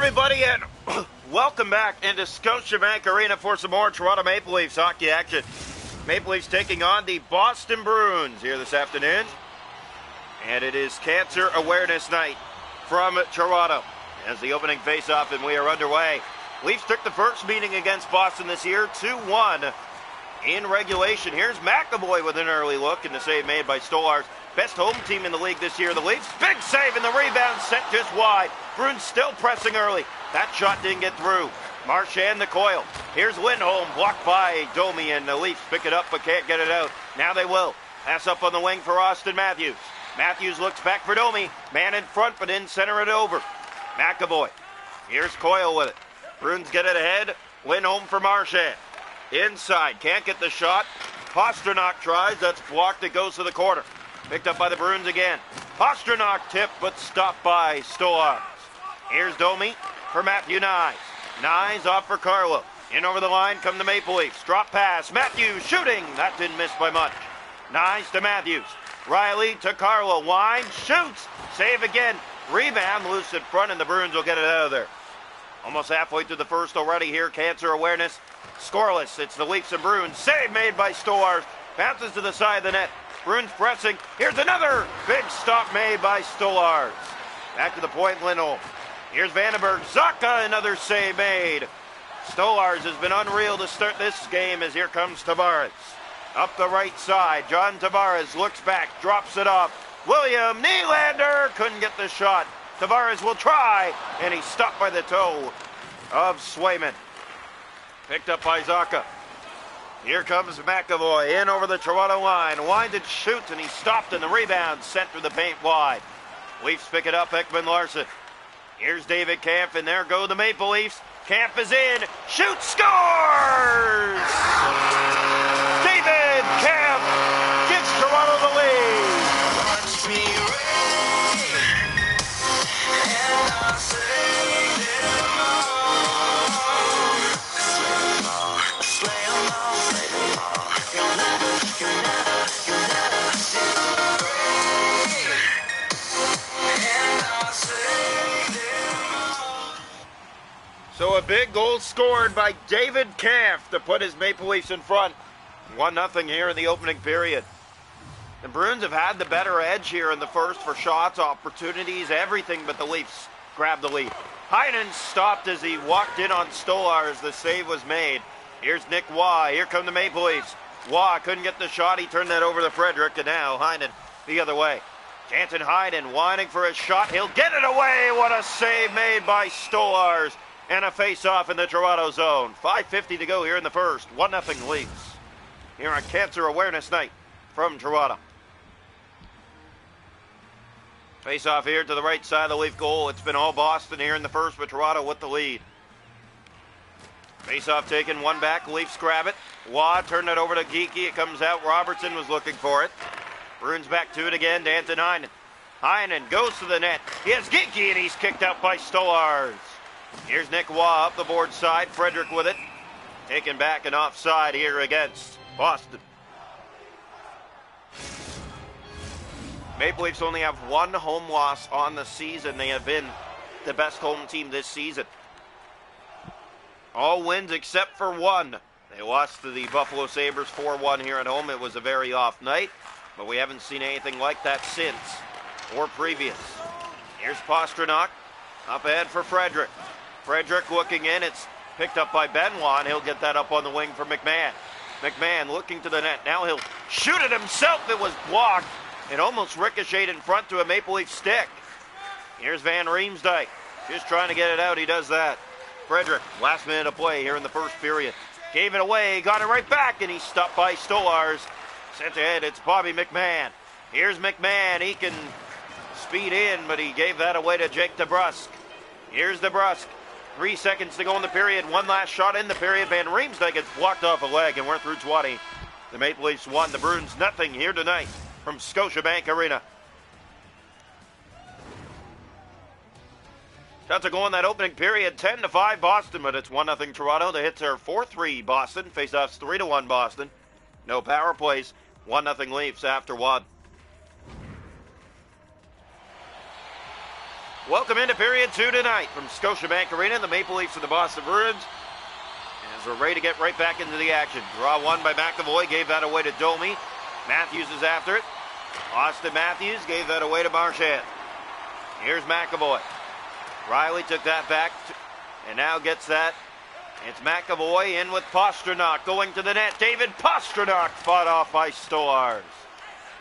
everybody, and welcome back into Scotiabank Arena for some more Toronto Maple Leafs hockey action. Maple Leafs taking on the Boston Bruins here this afternoon. And it is Cancer Awareness Night from Toronto as the opening face-off, and we are underway. Leafs took the first meeting against Boston this year, 2-1 in regulation. Here's McAvoy with an early look, and the save made by Stolarz. Best home team in the league this year, the Leafs. Big save, and the rebound sent just wide. Bruins still pressing early. That shot didn't get through. Marchand the coil. Here's Lindholm, blocked by Domi, and the Leafs pick it up but can't get it out. Now they will. Pass up on the wing for Austin Matthews. Matthews looks back for Domi. Man in front, but didn't center it over. McAvoy. Here's Coyle with it. Bruins get it ahead. Lindholm for Marchand. Inside. Can't get the shot. Pastrnak tries. That's blocked. It goes to the corner. Picked up by the Bruins again. Pastrnak tipped, but stopped by Stolarz. Here's Domi for Matthew Nyes. Nyes off for Carlo. In over the line come the Maple Leafs. Drop pass. Matthews shooting. That didn't miss by much. Nyes to Matthews. Riley to Carlo. Line. Shoots. Save again. Rebound loose in front, and the Bruins will get it out of there. Almost halfway through the first already here. Cancer Awareness. Scoreless. It's the Leafs and Bruins. Save made by Stolarz. Bounces to the side of the net. Bruins pressing. Here's another big stop made by Stolarz. Back to the point, Lindholm. Here's Vandenberg. Zacha, another save made. Stolarz has been unreal to start this game as here comes Tavares. Up the right side, John Tavares looks back, drops it off. William Nylander couldn't get the shot. Tavares will try, and he's stopped by the toe of Swayman. Picked up by Zacha. Here comes McAvoy in over the Toronto line. Winds and shoots, and he stopped, and the rebound sent through the paint wide. Leafs pick it up, Ekman-Larsson. Here's David Kampf, and there go the Maple Leafs. Kampf is in. Shoots, scores! David Kampf gives Toronto the lead. Watch me rain, and I'll save them all. Slay them all, slay them all. You'll never separate. And I'll save them all. So a big goal scored by David Kampf to put his Maple Leafs in front. 1-0 here in the opening period. The Bruins have had the better edge here in the first for shots, opportunities, everything, but the Leafs grabbed the lead. Heinen stopped as he walked in on Stolarz. The save was made. Here's Nick Waugh. Here come the Maple Leafs. Waugh couldn't get the shot. He turned that over to Frederick, and now Heinen the other way. Jansen Heinen whining for his shot. He'll get it away. What a save made by Stolarz. And a face-off in the Toronto zone. 5:50 to go here in the first. 1-0 Leafs. Here on Cancer Awareness Night from Toronto. Face-off here to the right side of the Leaf goal. It's been all Boston here in the first, but Toronto with the lead. Face-off taken, one back. Leafs grab it. Waugh turned it over to Geekie. It comes out. Robertson was looking for it. Bruins back to it again. Danton Heinen. Heinen goes to the net. He has Geekie, and he's kicked out by Stolarz. Here's Nick Waugh up the board side. Frederick with it. Taken back and offside here against Boston. Maple Leafs only have one home loss on the season. They have been the best home team this season. All wins except for one. They lost to the Buffalo Sabres 4-1 here at home. It was a very off night, but we haven't seen anything like that since or previous. Here's Pastrnak. Up ahead for Frederick. Frederick looking in. It's picked up by Benoit, and he'll get that up on the wing for McMahon. McMahon looking to the net. Now he'll shoot it himself. It was blocked. It almost ricocheted in front to a Maple Leaf stick. Here's Van Riemsdyk. Just trying to get it out. He does that. Frederick, last minute of play here in the first period. Gave it away. Got it right back, and he's stopped by Stolarz. Sent ahead. It's Bobby McMahon. Here's McMahon. He can speed in, but he gave that away to Jake DeBrusk. Here's DeBrusk. 3 seconds to go in the period. One last shot in the period. Van Riemsdyk gets blocked off a leg, and we're through 20. The Maple Leafs won. The Bruins nothing here tonight from Scotiabank Arena. Shots are going that opening period. 10-5 Boston, but it's 1-0 Toronto. The hits are 4-3 Boston. Faceoffs 3-1 Boston. No power plays. 1-0 Leafs after one. Welcome into period 2 tonight from Scotiabank Arena, the Maple Leafs and the Boston Bruins. As we're ready to get right back into the action. Draw one by McAvoy, gave that away to Domi. Matthews is after it. Austin Matthews gave that away to Marchand. Here's McAvoy. Riley took that back and now gets that. It's McAvoy in with Pastrnak going to the net. David Pastrnak fought off by Stolarz.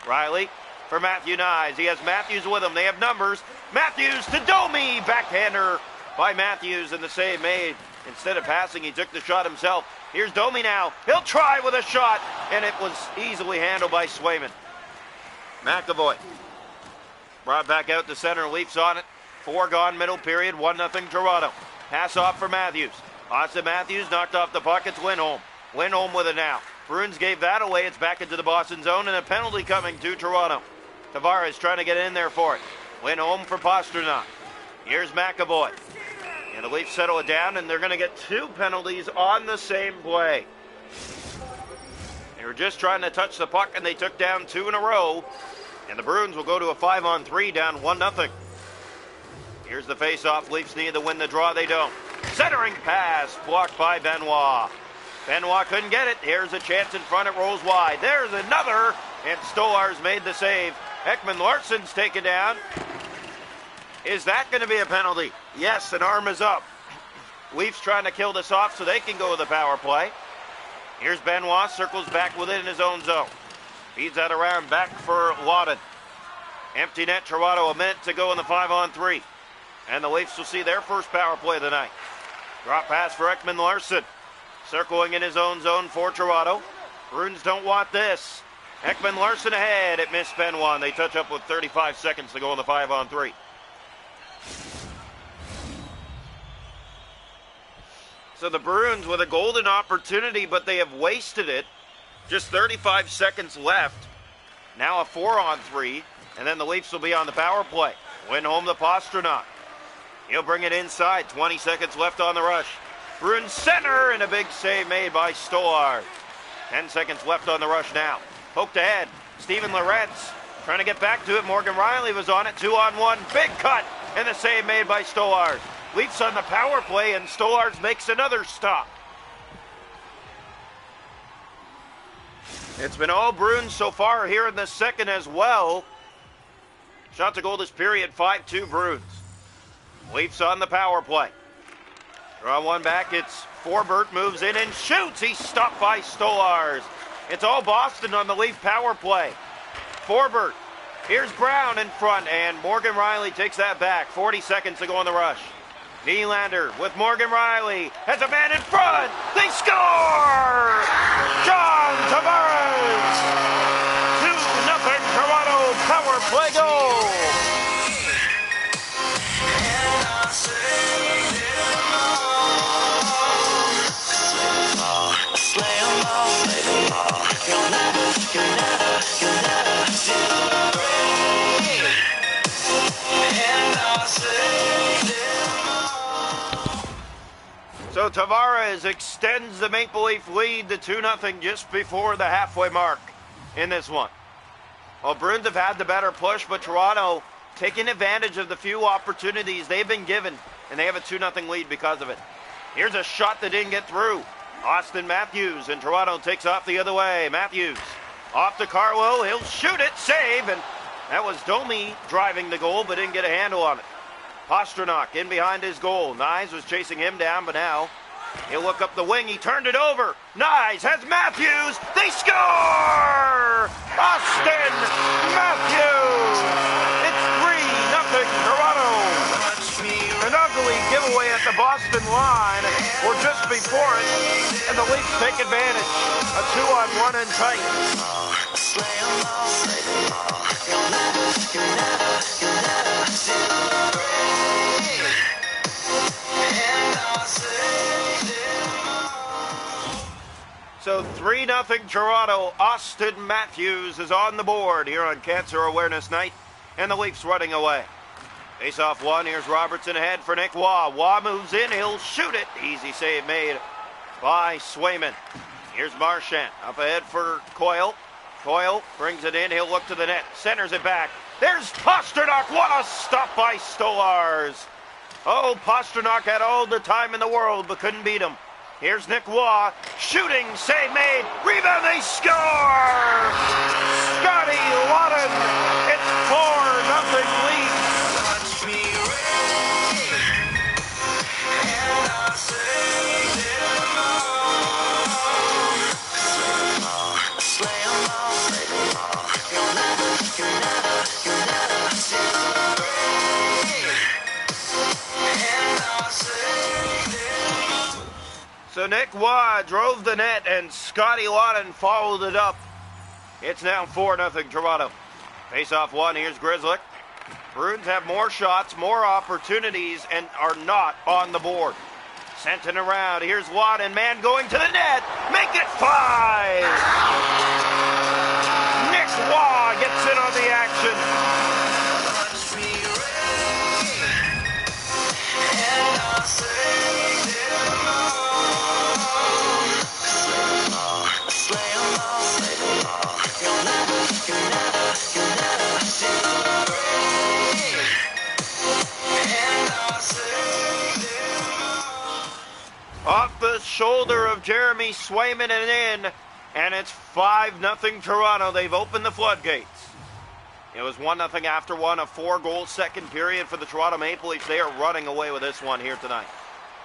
Riley for Matthew Nyes. He has Matthews with him. They have numbers. Matthews to Domi. Backhander by Matthews and the save made. Instead of passing, he took the shot himself. Here's Domi now. He'll try with a shot, and it was easily handled by Swayman. McAvoy brought back out to center. Leafs on it. 4 gone middle period. 1-0 Toronto. Pass off for Matthews. Austin Matthews knocked off the puck. It's Lindholm. Lindholm with it now. Bruins gave that away. It's back into the Boston zone, and a penalty coming to Toronto. Tavares trying to get in there for it. Lindholm for Pastrnak. Here's McAvoy. And the Leafs settle it down, and they're going to get 2 penalties on the same play. They were just trying to touch the puck, and they took down 2 in a row. And the Bruins will go to a 5-on-3 down 1-0. Here's the face-off. Leafs need to win the draw. They don't. Centering pass blocked by Benoit. Benoit couldn't get it. Here's a chance in front. It rolls wide. There's another, and Stolarz made the save. Ekman-Larsson's taken down. Is that going to be a penalty? Yes, an arm is up. Leafs trying to kill this off so they can go to the power play. Here's Benoit, circles back within his own zone. Feeds that around back for Lawton. Empty net, Toronto, a minute to go in the 5-on-3. And the Leafs will see their first power play of the night. Drop pass for Ekman-Larsson. Circling in his own zone for Toronto. Bruins don't want this. Ekman-Larsson ahead. It missed Benoit. They touch up with 35 seconds to go in the 5-on-3. So the Bruins with a golden opportunity, but they have wasted it. Just 35 seconds left. Now a 4-on-3, and then the Leafs will be on the power play. Lindholm to Pastrnak. He'll bring it inside. 20 seconds left on the rush. Bruins center, and a big save made by Stolarz. 10 seconds left on the rush now. Poked ahead. Steven Lorentz trying to get back to it. Morgan Riley was on it. 2-on-1. Big cut, and the save made by Stolarz. Leafs on the power play, and Stolarz makes another stop. It's been all Bruins so far here in the second as well. Shot to goal this period, 5-2 Bruins. Leafs on the power play. Draw one back, it's Forbert, moves in and shoots. He's stopped by Stolarz. It's all Boston on the Leaf power play. Forbert, here's Brown in front, and Morgan Riley takes that back. 40 seconds to go on the rush. Nylander with Morgan Riley, has a man in front. They score! John Tavares! 2-0 Toronto power play goal. So Tavares extends the Maple Leaf lead to 2-0 just before the halfway mark in this one. Well, Bruins have had the better push, but Toronto taking advantage of the few opportunities they've been given, and they have a 2-0 lead because of it. Here's a shot that didn't get through. Austin Matthews, and Toronto takes off the other way. Matthews off to Carlo. He'll shoot it, save, and that was Domi driving the goal, but didn't get a handle on it. Pastrnak in behind his goal. Nyes was chasing him down, but now he'll look up the wing. He turned it over. Nyes has Matthews. They score! Austin Matthews! It's 3-0 Toronto. An ugly giveaway at the Boston line, or just before it, and the Leafs take advantage. A 2-on-1 and tight. So 3-0 Toronto. Austin Matthews is on the board here on Cancer Awareness Night, and the Leafs running away. Face off one. Here's Robertson ahead for Nick Waugh. Waugh moves in. He'll shoot it. Easy save made by Swayman. Here's Marchand up ahead for Coyle. Coyle brings it in. He'll look to the net. Centers it back. There's Pastrnak. What a stop by Stolars. Oh, Pastrnak had all the time in the world but couldn't beat him. Here's Nick Waugh. Shooting. Save made. Rebound. They score! Scotty Lawton. It's 4-0 lead. Watch me rain, and I'll save them all. Slay them all. You'll never see the rain, and I'll save them all. So Nick Waugh drove the net, and Scotty Lawton followed it up. It's now 4-0 Toronto. Face-off one. Here's Grizzlick. Bruins have more shots, more opportunities, and are not on the board. Sent it around. Here's Lawton. Man going to the net. Make it 5. Nick Waugh gets in on the action. Watch me rain, and I'll save them all. Slay them all. You'll never see the rain, and I'll save them all. Off the shoulder of Jeremy Swayman and in, and it's 5-0 Toronto. They've opened the floodgates. It was 1-0 after one, a 4-goal second period for the Toronto Maple Leafs. They are running away with this one here tonight.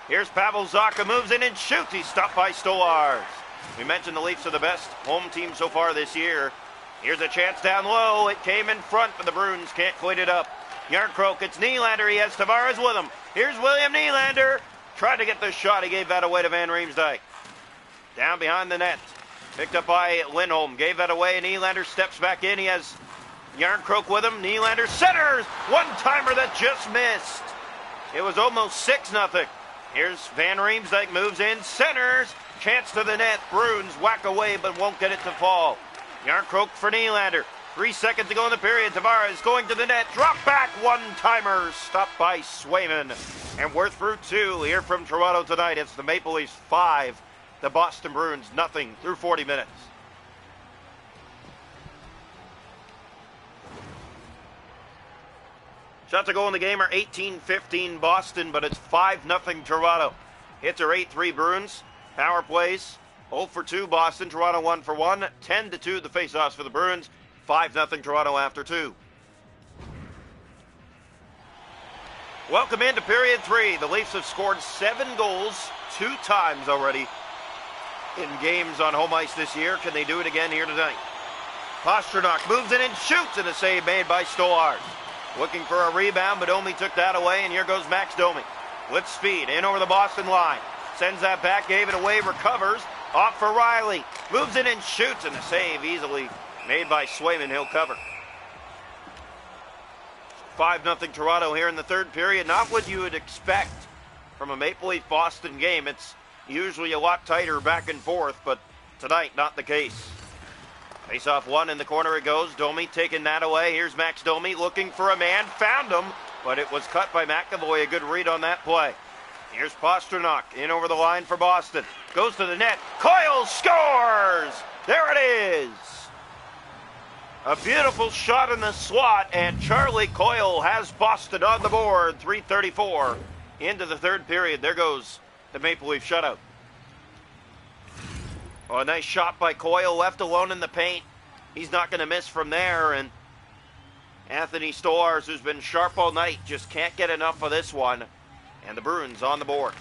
Here's Pavel Zacha, moves in and shoots. He's stopped by Stolars. We mentioned the Leafs are the best home team so far this year. Here's a chance down low. It came in front, but the Bruins can't clean it up. Yarncroke, it's Nylander. He has Tavares with him. Here's William Nylander. Tried to get the shot. He gave that away to Van Riemsdyk. Down behind the net. Picked up by Lindholm. Gave that away, and Nylander steps back in. He has Yarncroke with him. Nylander centers. One-timer that just missed. It was almost 6-0. Here's Van Riemsdyk, moves in, centers. Chance to the net. Bruins whack away, but won't get it to fall. Yarncroke for Nylander. 3 seconds to go in the period. Tavares going to the net. Drop back. One-timer. Stopped by Swayman. And we're through 2 here from Toronto tonight. It's the Maple Leafs 5. The Boston Bruins nothing through 40 minutes. Shots to go in the game are 18-15 Boston, but it's 5-0 Toronto. Hits are 8-3 Bruins. Power plays 0 for 2 Boston. Toronto 1 for 1. 10-2 the faceoffs for the Bruins. 5-0 Toronto after 2. Welcome into period 3. The Leafs have scored 7 goals 2 times already in games on home ice this year. Can they do it again here tonight? Pastrnak moves in and shoots, and a save made by Stolars. Looking for a rebound, but Domi took that away, and here goes Max Domi. With speed, in over the Boston line. Sends that back, gave it away, recovers. Off for Riley. Moves in and shoots, and a save easily made by Swayman. He'll cover. 5-0 Toronto here in the third period. Not what you would expect from a Maple Leaf Boston game. It's usually a lot tighter back and forth, but tonight, not the case. Face-off one, in the corner it goes. Domi taking that away. Here's Max Domi looking for a man. Found him, but it was cut by McAvoy. A good read on that play. Here's Pastrnak in over the line for Boston. Goes to the net. Coyle scores! There it is! A beautiful shot in the slot, and Charlie Coyle has Boston on the board. 3:34 into the third period. There goes the Maple Leaf shutout. Oh, a nice shot by Coyle, left alone in the paint. He's not going to miss from there, and Anthony Stolars, who's been sharp all night, just can't get enough of this one. And the Bruins on the board.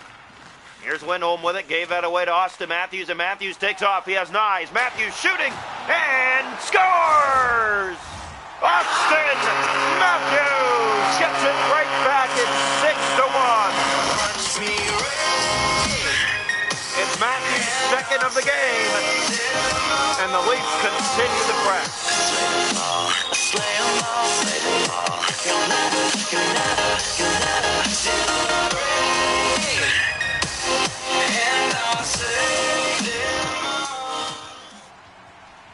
Here's Lindholm with it, gave that away to Austin Matthews, and Matthews takes off. He has Nyes. Matthews shooting, and scores! Austin Matthews gets it right back. It's 6-1. It's Matthews' second of the game, and the Leafs continue to press.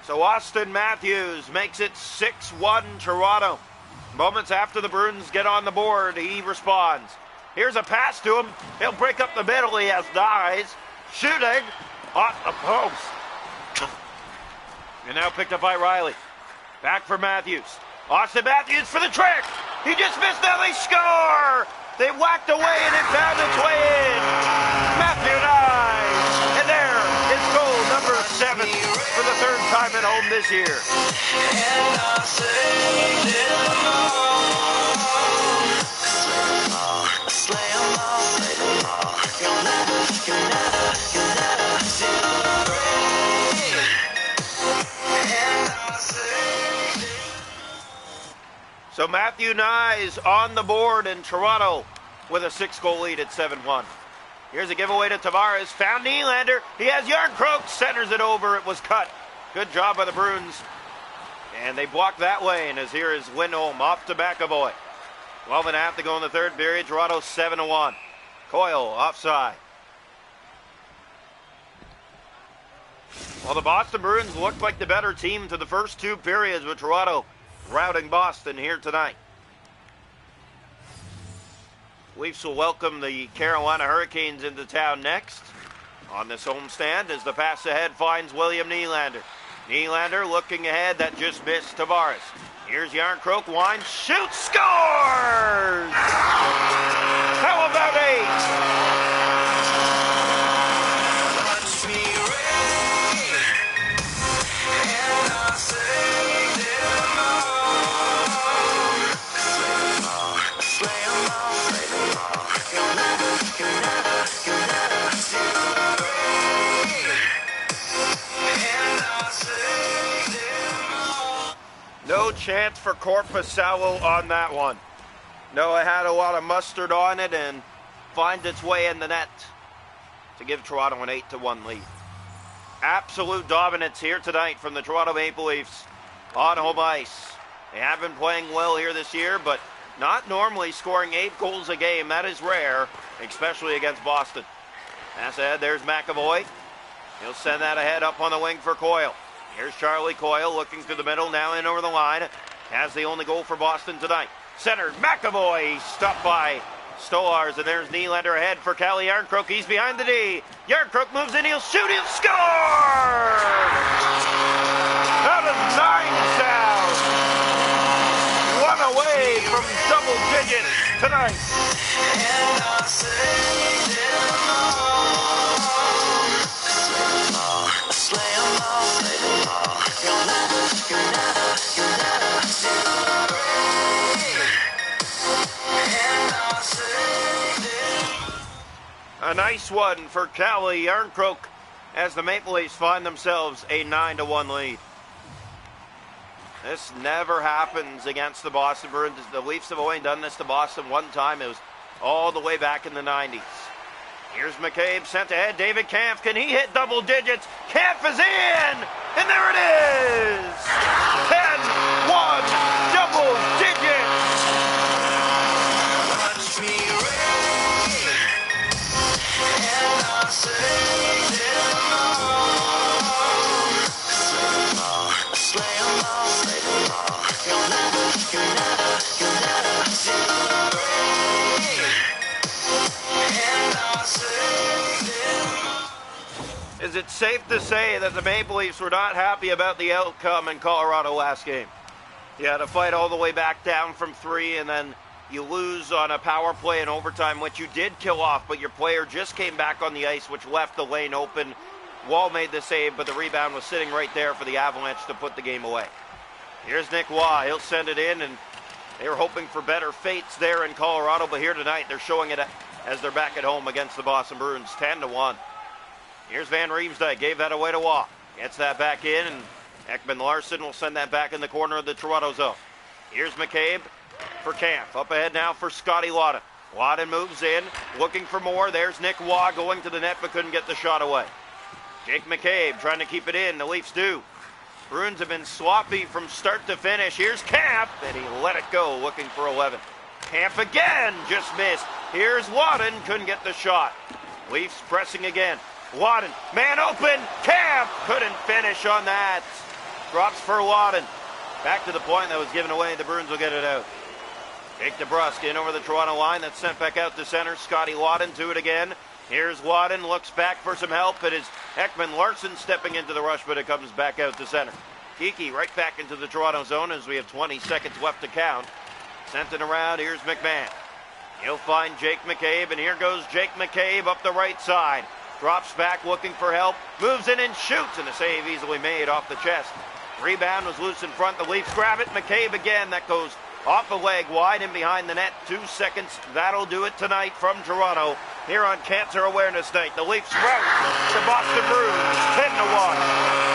So Austin Matthews makes it 6-1 Toronto. Moments after the Bruins get on the board, he responds. Here's a pass to him. He'll break up the middle. He has Nyes. Shooting off the post. And now picked up by Riley. Back for Matthews. Austin Matthews for the trick. He just missed. Now they score. They whacked away and it found its way in. Matthew Nye. And there is goal number 7 for the 3rd time at home this year. And I say, so Matthew Nye's on the board in Toronto with a 6-goal lead at 7-1. Here's a giveaway to Tavares. Found Nylander. He has Yarncroke. Centers it over. It was cut. Good job by the Bruins. And they blocked that way. And as here is Lindholm off to McAvoy. 12.5 to go in the 3rd period. Toronto 7-1. Coyle offside. Well, the Boston Bruins looked like the better team to the first 2 periods with Toronto routing Boston here tonight. Leafs will welcome the Carolina Hurricanes into town next on this homestand as the pass ahead finds William Nylander. Nylander looking ahead, that just missed Tavares. Here's Yarncroke, winds, shoots, scores! How about 8? No chance for Korpisalo on that one. No, it had a lot of mustard on it and finds its way in the net to give Toronto an 8-1 lead. Absolute dominance here tonight from the Toronto Maple Leafs on home ice. They have been playing well here this year, but not normally scoring 8 goals a game. That is rare, especially against Boston. Pass ahead, there's McAvoy. He'll send that ahead up on the wing for Coyle. Here's Charlie Coyle looking through the middle, now in over the line. Has the only goal for Boston tonight. Centered, McAvoy, stopped by Stolars, and there's Nylander ahead for Calle Yarncroke. He's behind the D. Yarncroke moves in, he'll shoot, he'll score! How does 9 sound? One away from double digits tonight. And I say, a nice one for Calle Yarncroke as the Maple Leafs find themselves a 9-1 lead. This never happens against the Boston Bruins. The Leafs have only done this to Boston one time. It was all the way back in the 90s. Here's McCabe sent ahead. David Kampf, can he hit double digits? Kampf is in! And there it is! 10-1, double digits! Watch me rain, and I'll say them all. Slay them all, slay them all. You'll never see the rain, and I'll say them all. Is it safe to say that the Maple Leafs were not happy about the outcome in Colorado last game? You had to fight all the way back down from 3, and then you lose on a power play in overtime, which you did kill off, but your player just came back on the ice, which left the lane open. Wall made the save, but the rebound was sitting right there for the Avalanche to put the game away. Here's Nick Waugh. He'll send it in, and they were hoping for better fates there in Colorado, but here tonight they're showing it as they're back at home against the Boston Bruins, 10-1. Here's Van Riemsdyk, gave that away to Waugh. Gets that back in, and Ekman Larson will send that back in the corner of the Toronto zone. Here's McCabe for Kampf. Up ahead now for Scotty Laughton. Laughton moves in, looking for more. There's Nick Waugh going to the net, but couldn't get the shot away. Jake McCabe trying to keep it in. The Leafs do. Bruins have been sloppy from start to finish. Here's Kampf, and he let it go, looking for 11. Kampf again, just missed. Here's Laughton, couldn't get the shot. Leafs pressing again. Laughton, man open, Kampf couldn't finish on that. Drops for Laughton. Back to the point that was given away, the Bruins will get it out. Jake DeBrusk in over the Toronto line, that's sent back out to center. Scotty Laughton to it again. Here's Laughton, looks back for some help. It is Ekman Larson stepping into the rush, but it comes back out to center. Geeky right back into the Toronto zone as we have 20 seconds left to count. Sent it around, here's McMahon. He'll find Jake McCabe, and here goes Jake McCabe up the right side. Drops back looking for help, moves in and shoots, and a save easily made off the chest. Rebound was loose in front, the Leafs grab it. McCabe again, that goes off the leg, wide and behind the net. 2 seconds, that'll do it tonight from Toronto. Here on Cancer Awareness Night, the Leafs rout the Boston Bruins 10-1.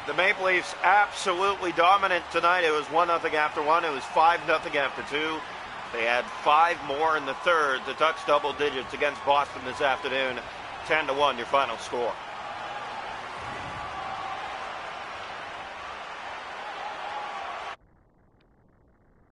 The Maple Leafs absolutely dominant tonight. It was 1-0 after 1. It was 5-0 after 2. They had 5 more in the third to touch double digits against Boston this afternoon. 10-1 your final score.